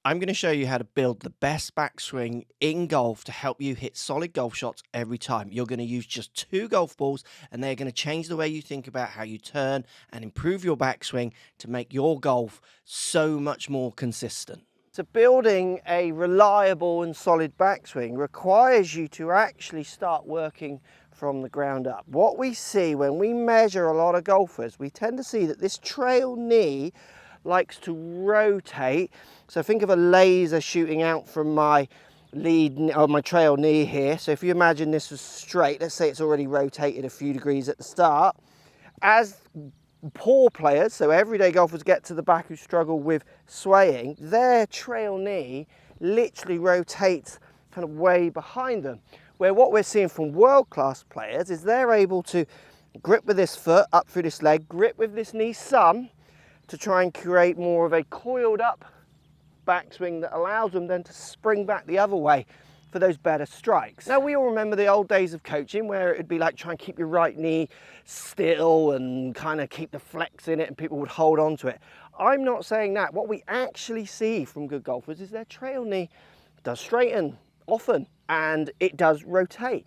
I'm going to show you how to build the best backswing in golf to help you hit solid golf shots every time. You're going to use just 2 golf balls, and they're going to change the way you think about how you turn and improve your backswing to make your golf so much more consistent. So building a reliable and solid backswing requires you to actually start working from the ground up. What we see when we measure a lot of golfers, we tend to see that this trail knee likes to rotate. So think of a laser shooting out from my lead or my trail knee here. So if you imagine this was straight, let's say it's already rotated a few degrees at the start. As poor players, so everyday golfers get to the back who struggle with swaying, their trail knee literally rotates kind of way behind them. Where what we're seeing from world-class players is they're able to grip with this foot up through this leg, grip with this knee some, to try and create more of a coiled up backswing that allows them then to spring back the other way for those better strikes. Now we all remember the old days of coaching where it'd be like trying to keep your right knee still and kind of keep the flex in it and people would hold on to it. I'm not saying that. What we actually see from good golfers is their trail knee does straighten often and it does rotate.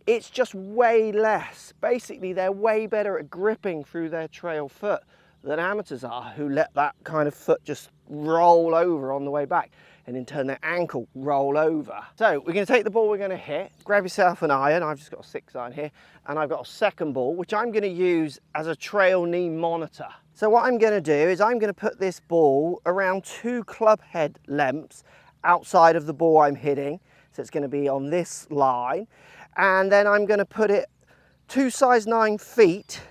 It's just way less. Basically, they're way better at gripping through their trail foot than amateurs are, who let that kind of foot just roll over on the way back and in turn their ankle roll over. So we're going to take the ball we're going to hit, grab yourself an iron. I've just got a 6-iron here, and I've got a second ball which I'm going to use as a trail knee monitor. So what I'm going to do is I'm going to put this ball around 2 club head lengths outside of the ball I'm hitting. So it's going to be on this line, and then I'm going to put it 2 size 9 feet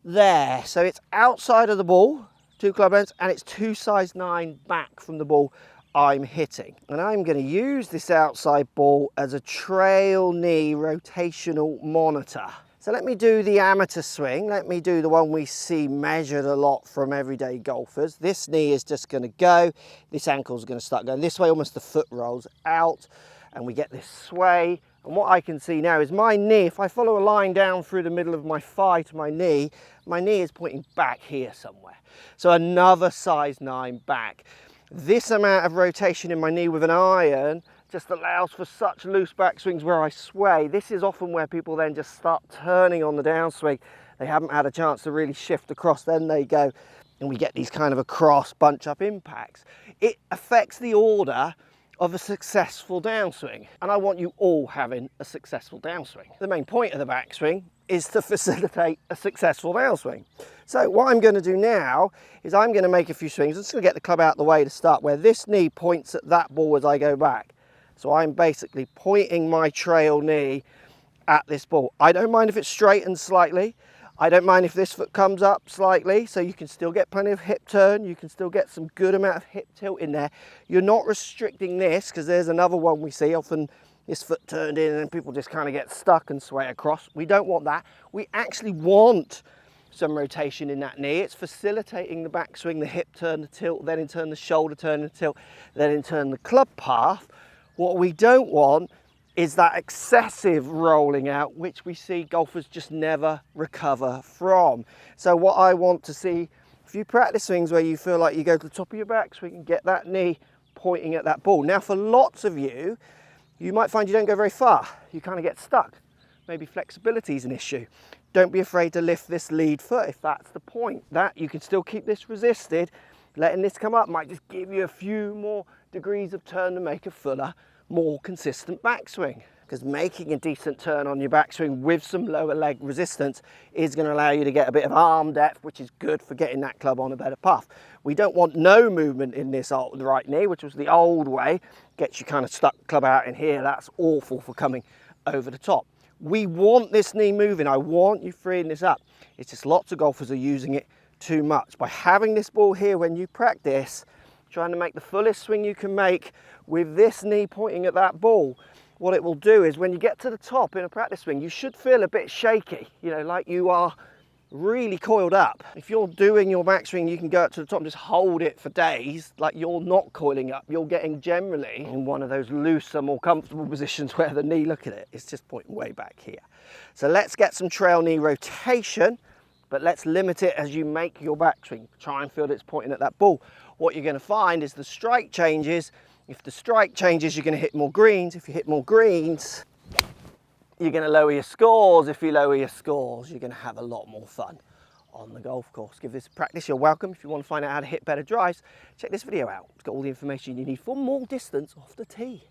there. So it's outside of the ball, 2 club lengths, and it's 2 size 9 back from the ball I'm hitting. And I'm going to use this outside ball as a trail knee rotational monitor. So let me do the amateur swing. Let me do the one we see measured a lot from everyday golfers. This knee is just going to go. This ankle is going to start going this way. Almost the foot rolls out and we get this sway. And what I can see now is my knee, if I follow a line down through the middle of my thigh to my knee is pointing back here somewhere. So another size 9 back. This amount of rotation in my knee with an iron just allows for such loose backswings where I sway. This is often where people then just start turning on the downswing. They haven't had a chance to really shift across, then they go and we get these kind of across bunch up impacts. It affects the order of a successful downswing, and I want you all having a successful downswing. The main point of the backswing is to facilitate a successful downswing. So what I'm going to do now is I'm going to make a few swings. I'm just going to get the club out of the way to start, where this knee points at that ball as I go back. So I'm basically pointing my trail knee at this ball. I don't mind if it's straightened slightly. I don't mind if this foot comes up slightly, so you can still get plenty of hip turn. You can still get some good amount of hip tilt in there. You're not restricting this, because there's another one we see often, this foot turned in and people just kind of get stuck and sway across. We don't want that. We actually want some rotation in that knee. It's facilitating the backswing, the hip turn, the tilt, then in turn the shoulder turn and tilt, then in turn the club path. What we don't want is that excessive rolling out, which we see golfers just never recover from. So what I want to see, if you practice swings where you feel like you go to the top of your backswing and get that knee pointing at that ball. Now for lots of you, you might find you don't go very far. You kind of get stuck. Maybe flexibility is an issue. Don't be afraid to lift this lead foot if that's the point. That you can still keep this resisted. Letting this come up might just give you a few more degrees of turn to make a fuller, more consistent backswing, because making a decent turn on your backswing with some lower leg resistance is going to allow you to get a bit of arm depth, which is good for getting that club on a better path. We don't want no movement in this right knee, which was the old way, gets you kind of stuck club out in here. That's awful for coming over the top. We want this knee moving. I want you freeing this up. It's just lots of golfers are using it too much. By having this ball here when you practice, trying to make the fullest swing you can make with this knee pointing at that ball, what it will do is when you get to the top in a practice swing, you should feel a bit shaky, you know, like you are really coiled up. If you're doing your backswing, you can go up to the top and just hold it for days, like you're not coiling up. You're getting generally in one of those looser, more comfortable positions where the knee, look at it, it's just pointing way back here. So let's get some trail knee rotation, but let's limit it as you make your backswing. Try and feel it's pointing at that ball. what you're going to find is the strike changes. If the strike changes, you're going to hit more greens. If you hit more greens, you're going to lower your scores. If you lower your scores, you're going to have a lot more fun on the golf course. Give this a practice. You're welcome. If you want to find out how to hit better drives, check this video out. It's got all the information you need for more distance off the tee.